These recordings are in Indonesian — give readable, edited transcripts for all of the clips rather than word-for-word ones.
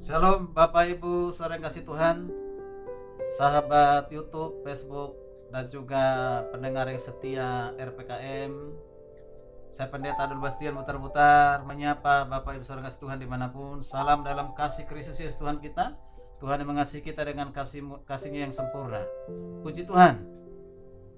Shalom Bapak Ibu saudara yang kasih Tuhan, sahabat YouTube, Facebook, dan juga pendengar yang setia RPKM. Saya Pendeta Adul Bastian Mutar-Mutar menyapa Bapak Ibu saudara yang kasih Tuhan dimanapun. Salam dalam kasih Kristus Yesus Tuhan kita. Tuhan yang mengasihi kita dengan kasih-Nya yang sempurna. Puji Tuhan.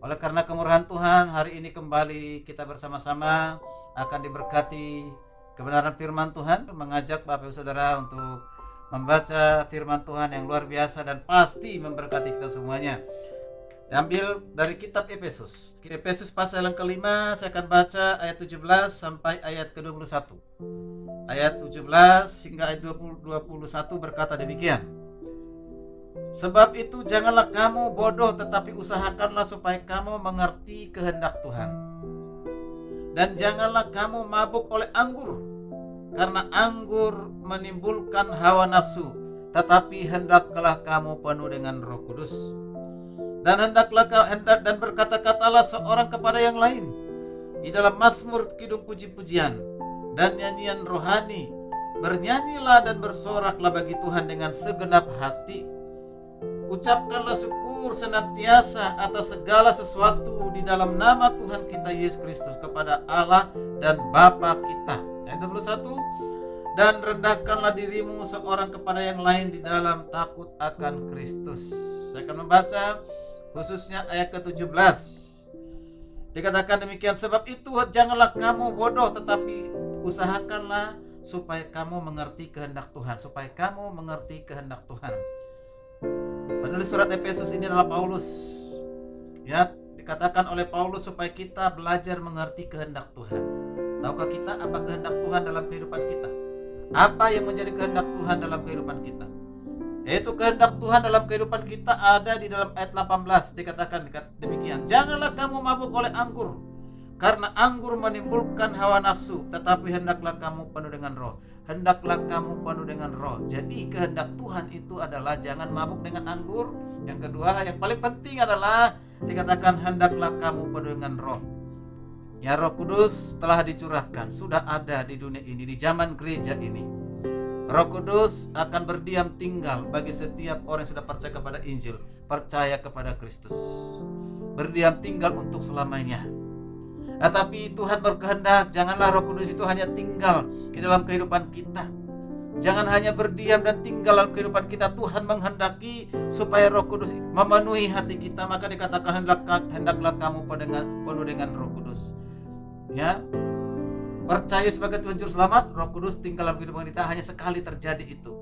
Oleh karena kemurahan Tuhan, hari ini kembali kita bersama-sama akan diberkati kebenaran firman Tuhan, mengajak Bapak Ibu Saudara untuk membaca firman Tuhan yang luar biasa dan pasti memberkati kita semuanya. Diambil dari kitab Efesus. Efesus pasal yang kelima, saya akan baca ayat 17 sampai ayat ke-21. Ayat 17 hingga ayat 21 berkata demikian. Sebab itu janganlah kamu bodoh, tetapi usahakanlah supaya kamu mengerti kehendak Tuhan. Dan janganlah kamu mabuk oleh anggur, karena anggur menimbulkan hawa nafsu, tetapi hendaklah kamu penuh dengan Roh Kudus. Dan dan berkata-katalah seorang kepada yang lain di dalam mazmur, kidung, puji-pujian dan nyanyian rohani. Bernyanyilah dan bersoraklah bagi Tuhan dengan segenap hati. Ucapkanlah syukur senantiasa atas segala sesuatu di dalam nama Tuhan kita Yesus Kristus kepada Allah dan Bapa kita. Ayat 21. Dan rendahkanlah dirimu seorang kepada yang lain di dalam takut akan Kristus. Saya akan membaca khususnya ayat ke-17. Dikatakan demikian, sebab itu janganlah kamu bodoh, tetapi usahakanlah supaya kamu mengerti kehendak Tuhan. Supaya kamu mengerti kehendak Tuhan. Penulis surat Efesus ini adalah Paulus. Ya, dikatakan oleh Paulus supaya kita belajar mengerti kehendak Tuhan. Tahukah kita apa kehendak Tuhan dalam kehidupan kita? Apa yang menjadi kehendak Tuhan dalam kehidupan kita? Yaitu kehendak Tuhan dalam kehidupan kita ada di dalam ayat 18. Dikatakan demikian, janganlah kamu mabuk oleh anggur, karena anggur menimbulkan hawa nafsu, tetapi hendaklah kamu penuh dengan roh. Hendaklah kamu penuh dengan roh. Jadi kehendak Tuhan itu adalah jangan mabuk dengan anggur. Yang kedua, yang paling penting adalah dikatakan hendaklah kamu penuh dengan roh. Ya, Roh Kudus telah dicurahkan, sudah ada di dunia ini, di zaman gereja ini. Roh Kudus akan berdiam tinggal bagi setiap orang yang sudah percaya kepada Injil, percaya kepada Kristus. Berdiam tinggal untuk selamanya. Tetapi Tuhan berkehendak, janganlah Roh Kudus itu hanya tinggal di dalam kehidupan kita. Jangan hanya berdiam dan tinggal dalam kehidupan kita. Tuhan menghendaki supaya Roh Kudus memenuhi hati kita. Maka dikatakan hendaklah kamu penuh dengan Roh Kudus. Ya, percaya sebagai Tuhan Juru Selamat, Roh Kudus tinggal dalam kehidupan kita hanya sekali terjadi itu.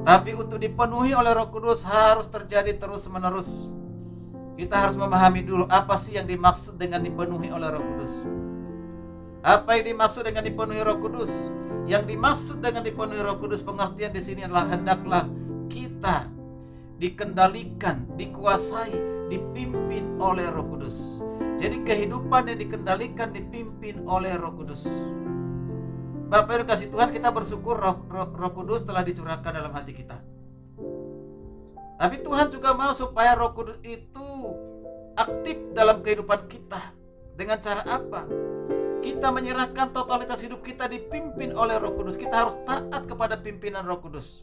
Tapi untuk dipenuhi oleh Roh Kudus harus terjadi terus menerus. Kita harus memahami dulu apa sih yang dimaksud dengan dipenuhi oleh Roh Kudus. Apa yang dimaksud dengan dipenuhi Roh Kudus? Yang dimaksud dengan dipenuhi Roh Kudus, pengertian di sini adalah hendaklah kita dikendalikan, dikuasai, dipimpin oleh Roh Kudus. Jadi kehidupan yang dikendalikan, dipimpin oleh Roh Kudus. Bapak Ibu kasih Tuhan, kita bersyukur Roh Kudus telah dicurahkan dalam hati kita. Tapi Tuhan juga mau supaya Roh Kudus itu aktif dalam kehidupan kita. Dengan cara apa? Kita menyerahkan totalitas hidup kita dipimpin oleh Roh Kudus. Kita harus taat kepada pimpinan Roh Kudus.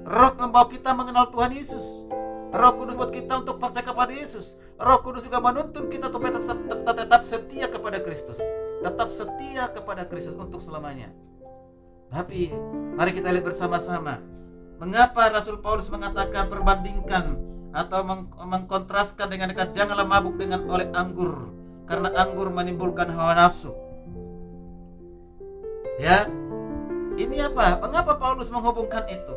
Roh membawa kita mengenal Tuhan Yesus. Roh Kudus buat kita untuk percaya kepada Yesus. Roh Kudus juga menuntun kita supaya tetap setia kepada Kristus. Tetap setia kepada Kristus untuk selamanya. Tapi mari kita lihat bersama-sama, mengapa Rasul Paulus mengatakan perbandingkan atau mengkontraskan dengan janganlah mabuk oleh anggur, karena anggur menimbulkan hawa nafsu. Ya, ini apa? Mengapa Paulus menghubungkan itu?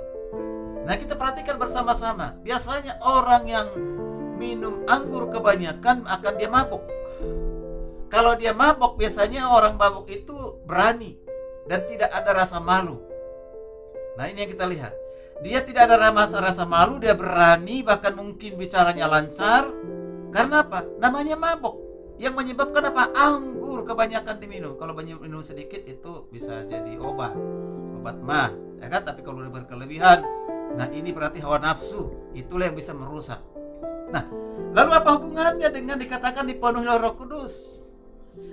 Nah, kita perhatikan bersama-sama. Biasanya orang yang minum anggur kebanyakan akan dia mabuk. Kalau dia mabuk, biasanya orang mabuk itu berani dan tidak ada rasa malu. Nah, ini yang kita lihat. Dia tidak ada rasa malu, dia berani, bahkan mungkin bicaranya lancar. Karena apa? Namanya mabuk. Yang menyebabkan apa? Anggur kebanyakan diminum. Kalau minum sedikit itu bisa jadi obat mah, ya kan? Tapi kalau berkelebihan, nah ini berarti hawa nafsu. Itulah yang bisa merusak. Nah, lalu apa hubungannya dengan dikatakan dipenuhi oleh Roh Kudus?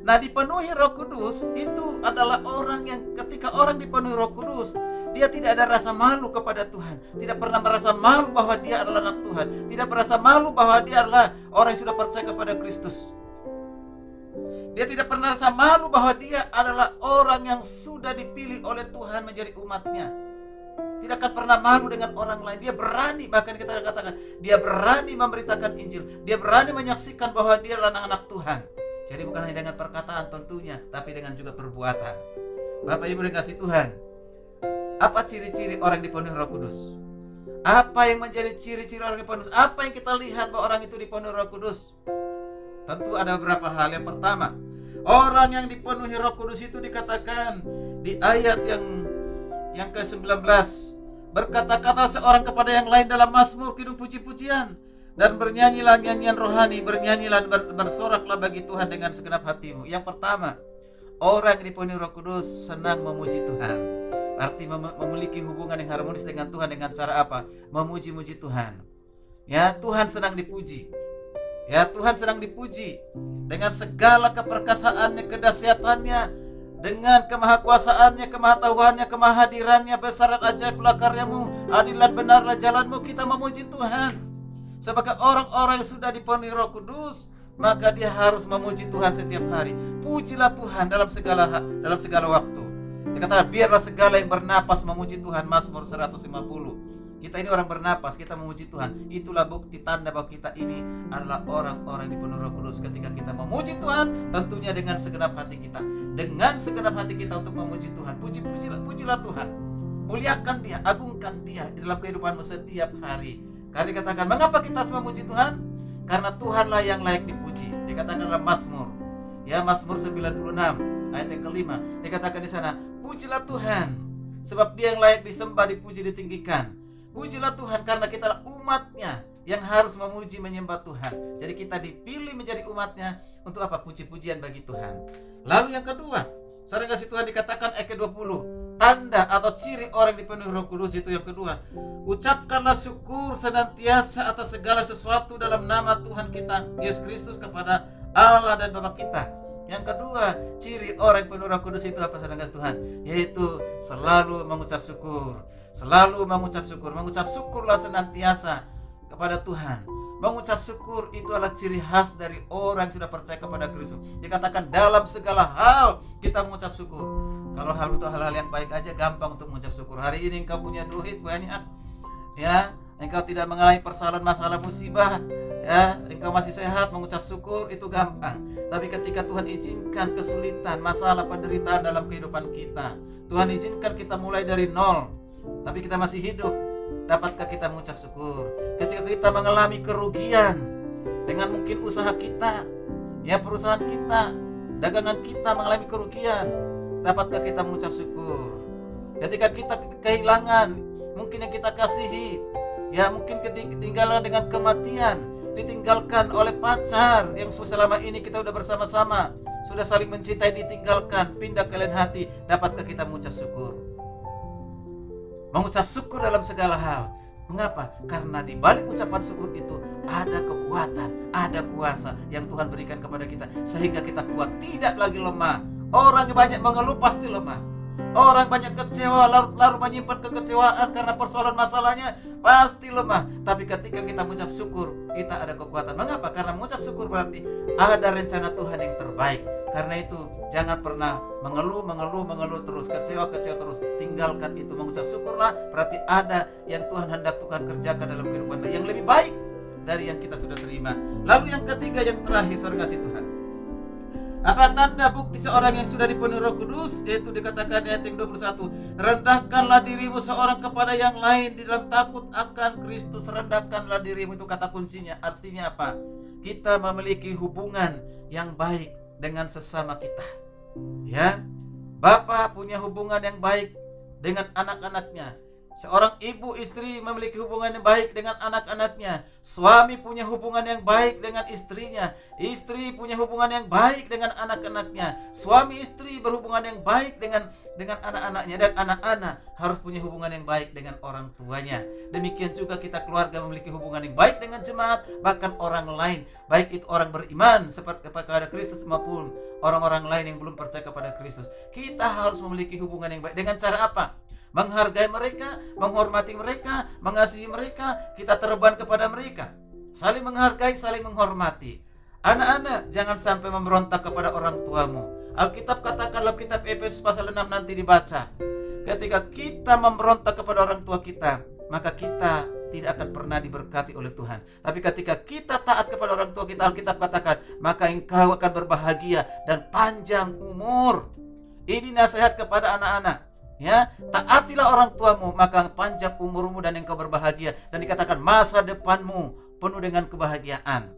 Nah, dipenuhi Roh Kudus itu adalah orang yang ketika orang dipenuhi Roh Kudus, Dia tidak ada rasa malu kepada Tuhan, tidak pernah merasa malu bahwa dia adalah anak Tuhan, tidak merasa malu bahwa dia adalah orang yang sudah percaya kepada Kristus. Dia tidak pernah rasa malu bahwa dia adalah orang yang sudah dipilih oleh Tuhan menjadi umatnya. Tidak akan pernah malu dengan orang lain. Dia berani, bahkan kita katakan, dia berani memberitakan Injil. Dia berani menyaksikan bahwa dia adalah anak-anak Tuhan. Jadi bukan hanya dengan perkataan tentunya, tapi dengan juga perbuatan. Bapak Ibu dikasih Tuhan, apa ciri-ciri orang dipenuhi Roh Kudus? Apa yang menjadi ciri-ciri orang dipenuhi Roh Kudus? Apa yang kita lihat bahwa orang itu dipenuhi Roh Kudus? Tentu ada beberapa hal. Yang pertama, orang yang dipenuhi Roh Kudus itu dikatakan di ayat yang ke-19, berkata-kata seorang kepada yang lain dalam mazmur, kidung, puji-pujian, dan bernyanyilah nyanyian rohani, bernyanyilah, bersoraklah bagi Tuhan dengan segenap hatimu. Yang pertama, orang yang dipenuhi Roh Kudus senang memuji Tuhan. Arti memiliki hubungan yang harmonis dengan Tuhan dengan cara apa? Memuji-muji Tuhan. Ya, Tuhan senang dipuji. Ya, Tuhan sedang dipuji dengan segala keperkasaannya, kedahsyatannya, dengan kemahakuasaannya, kemahatahuannya, kemahadirannya, besar dan ajaiblah karyamu, adil dan benarlah jalanmu. Kita memuji Tuhan. Sebagai orang-orang yang sudah dipenuhi Roh Kudus, maka dia harus memuji Tuhan setiap hari. Pujilah Tuhan dalam segala waktu. Dikatakan biarlah segala yang bernapas memuji Tuhan, Mazmur 150. Kita ini orang bernapas, kita memuji Tuhan. Itulah bukti tanda bahwa kita ini adalah orang-orang di penuh Roh Kudus. Ketika kita memuji Tuhan, tentunya dengan segenap hati kita. Dengan segenap hati kita untuk memuji Tuhan. Pujilah Tuhan. Muliakan Dia, agungkan Dia di dalam kehidupanmu setiap hari. Karena dikatakan, mengapa kita harus memuji Tuhan? Karena Tuhanlah yang layak dipuji. Dikatakan dalam Mazmur, ya, Mazmur 96 ayat yang kelima. Dikatakan di sana, pujilah Tuhan, sebab Dia yang layak disembah, dipuji, ditinggikan. Pujilah Tuhan karena kita adalah umatnya yang harus memuji, menyembah Tuhan. Jadi kita dipilih menjadi umatnya untuk apa? Puji-pujian bagi Tuhan. Lalu yang kedua, saudara kasih Tuhan, dikatakan ayat ke-20, tanda atau ciri orang dipenuhi Roh Kudus itu yang kedua, ucapkanlah syukur senantiasa atas segala sesuatu dalam nama Tuhan kita Yesus Kristus kepada Allah dan Bapa kita. Yang kedua, ciri orang penuh Roh Kudus itu apa, saudara kasih Tuhan? Yaitu selalu mengucap syukur. Selalu mengucap syukur. Mengucap syukurlah senantiasa kepada Tuhan. Mengucap syukur itu adalah ciri khas dari orang yang sudah percaya kepada Kristus. Dikatakan dalam segala hal kita mengucap syukur. Kalau hal itu hal-hal yang baik aja gampang untuk mengucap syukur. Hari ini engkau punya duit banyak, ya, engkau tidak mengalami persoalan, masalah, musibah, ya, engkau masih sehat, mengucap syukur itu gampang. Tapi ketika Tuhan izinkan kesulitan, masalah, penderitaan dalam kehidupan kita, Tuhan izinkan kita mulai dari nol, tapi kita masih hidup, dapatkah kita mengucap syukur? Ketika kita mengalami kerugian dengan mungkin usaha kita, ya, perusahaan kita, dagangan kita mengalami kerugian, dapatkah kita mengucap syukur? Ketika kita kehilangan mungkin yang kita kasihi, ya, mungkin ketinggalan dengan kematian, ditinggalkan oleh pacar yang selama ini kita sudah bersama-sama, sudah saling mencintai, ditinggalkan, pindah ke lain hati, dapatkah kita mengucap syukur? Mengucap syukur dalam segala hal. Mengapa? Karena di balik ucapan syukur itu ada kekuatan, ada kuasa yang Tuhan berikan kepada kita sehingga kita kuat, tidak lagi lemah. Orang yang banyak mengeluh pasti lemah. Orang banyak kecewa, larut-larut menyimpan kekecewaan karena persoalan masalahnya, pasti lemah. Tapi ketika kita mengucap syukur, kita ada kekuatan. Mengapa? Karena mengucap syukur berarti ada rencana Tuhan yang terbaik. Karena itu jangan pernah mengeluh terus, kecewa terus. Tinggalkan itu, mengucap syukurlah. Berarti ada yang Tuhan hendak Tuhan kerjakan dalam kehidupan yang lebih baik dari yang kita sudah terima. Lalu yang ketiga, yang terakhir, saudara kasih Tuhan, apa tanda bukti seorang yang sudah dipenuhi Roh Kudus? Yaitu dikatakan ayat yang 21, rendahkanlah dirimu seorang kepada yang lain di dalam takut akan Kristus. Rendahkanlah dirimu, itu kata kuncinya. Artinya apa? Kita memiliki hubungan yang baik dengan sesama kita, ya. Bapak punya hubungan yang baik dengan anak-anaknya. Seorang ibu, istri memiliki hubungan yang baik dengan anak-anaknya. Suami punya hubungan yang baik dengan istrinya. Istri punya hubungan yang baik dengan anak-anaknya. Suami istri berhubungan yang baik dengan anak-anaknya. Dan anak-anak harus punya hubungan yang baik dengan orang tuanya. Demikian juga kita keluarga memiliki hubungan yang baik dengan jemaat, bahkan orang lain, baik itu orang beriman seperti kepada Kristus maupun orang-orang lain yang belum percaya kepada Kristus. Kita harus memiliki hubungan yang baik. Dengan cara apa? menghargai mereka, menghormati mereka, mengasihi mereka, kita terban kepada mereka. Saling menghargai, saling menghormati. Anak-anak, jangan sampai memberontak kepada orang tuamu. Alkitab katakan dalam kitab Efesus pasal 6 nanti dibaca. Ketika kita memberontak kepada orang tua kita, maka kita tidak akan pernah diberkati oleh Tuhan. Tapi ketika kita taat kepada orang tua kita, Alkitab katakan, maka engkau akan berbahagia dan panjang umur. Ini nasihat kepada anak-anak. Ya, taatilah orang tuamu, maka panjang umurmu dan engkau berbahagia. Dan dikatakan masa depanmu penuh dengan kebahagiaan.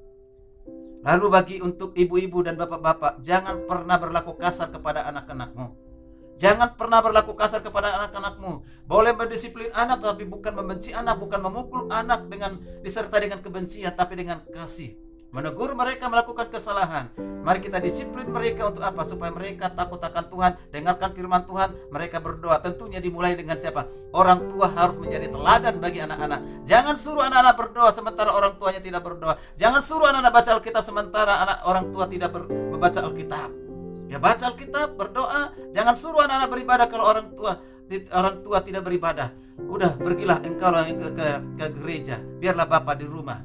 Lalu bagi untuk ibu-ibu dan bapak-bapak, jangan pernah berlaku kasar kepada anak-anakmu. Jangan pernah berlaku kasar kepada anak-anakmu. Boleh mendisiplin anak, tapi bukan membenci anak, bukan memukul anak dengan disertai dengan kebencian, tapi dengan kasih. Menegur mereka melakukan kesalahan. Mari kita disiplin mereka untuk apa? Supaya mereka takut akan Tuhan, dengarkan firman Tuhan, mereka berdoa. Tentunya dimulai dengan siapa? Orang tua harus menjadi teladan bagi anak-anak. Jangan suruh anak-anak berdoa sementara orang tuanya tidak berdoa. Jangan suruh anak-anak baca Alkitab sementara orang tua tidak membaca Alkitab. Ya, baca Alkitab, berdoa. Jangan suruh anak-anak beribadah kalau orang tua tidak beribadah. Udah, pergilah engkau ke gereja, biarlah bapak di rumah.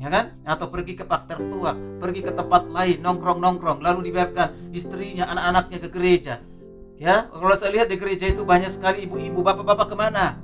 Ya kan? Atau pergi ke pak tertua, pergi ke tempat lain, nongkrong, lalu dibiarkan istrinya, anak-anaknya ke gereja. Ya, kalau saya lihat di gereja itu banyak sekali ibu-ibu, bapak-bapak kemana?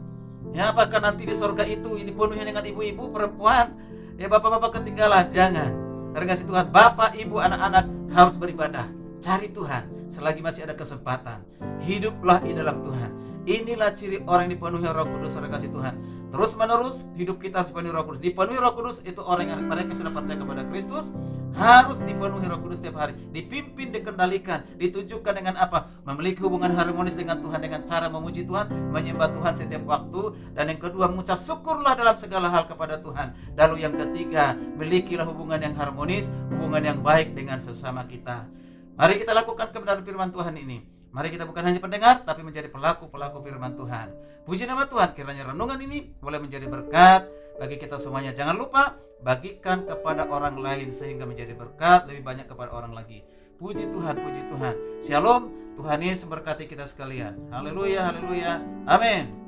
Ya, apakah nanti di surga itu dipenuhi dengan ibu-ibu, perempuan? Ya, bapak-bapak ketinggalan. Jangan. Terkasih Tuhan, bapak, ibu, anak-anak harus beribadah. Cari Tuhan selagi masih ada kesempatan. Hiduplah di dalam Tuhan. Inilah ciri orang yang dipenuhi Roh Kudus, terkasih Tuhan. Terus menerus hidup kita harus dipenuhi Roh Kudus. Dipenuhi Roh Kudus itu orang yang mereka sudah percaya kepada Kristus harus dipenuhi Roh Kudus setiap hari, dipimpin, dikendalikan, ditujukan dengan apa? Memiliki hubungan harmonis dengan Tuhan dengan cara memuji Tuhan, menyembah Tuhan setiap waktu, dan yang kedua mengucap syukurlah dalam segala hal kepada Tuhan. Lalu yang ketiga, milikilah hubungan yang harmonis, hubungan yang baik dengan sesama kita. Mari kita lakukan kebenaran firman Tuhan ini. Mari kita bukan hanya pendengar, tapi menjadi pelaku-pelaku firman Tuhan. Puji nama Tuhan, kiranya renungan ini boleh menjadi berkat bagi kita semuanya. Jangan lupa, bagikan kepada orang lain sehingga menjadi berkat lebih banyak kepada orang lagi. Puji Tuhan, puji Tuhan. Shalom, Tuhan Yesus memberkati kita sekalian. Haleluya, haleluya, amin.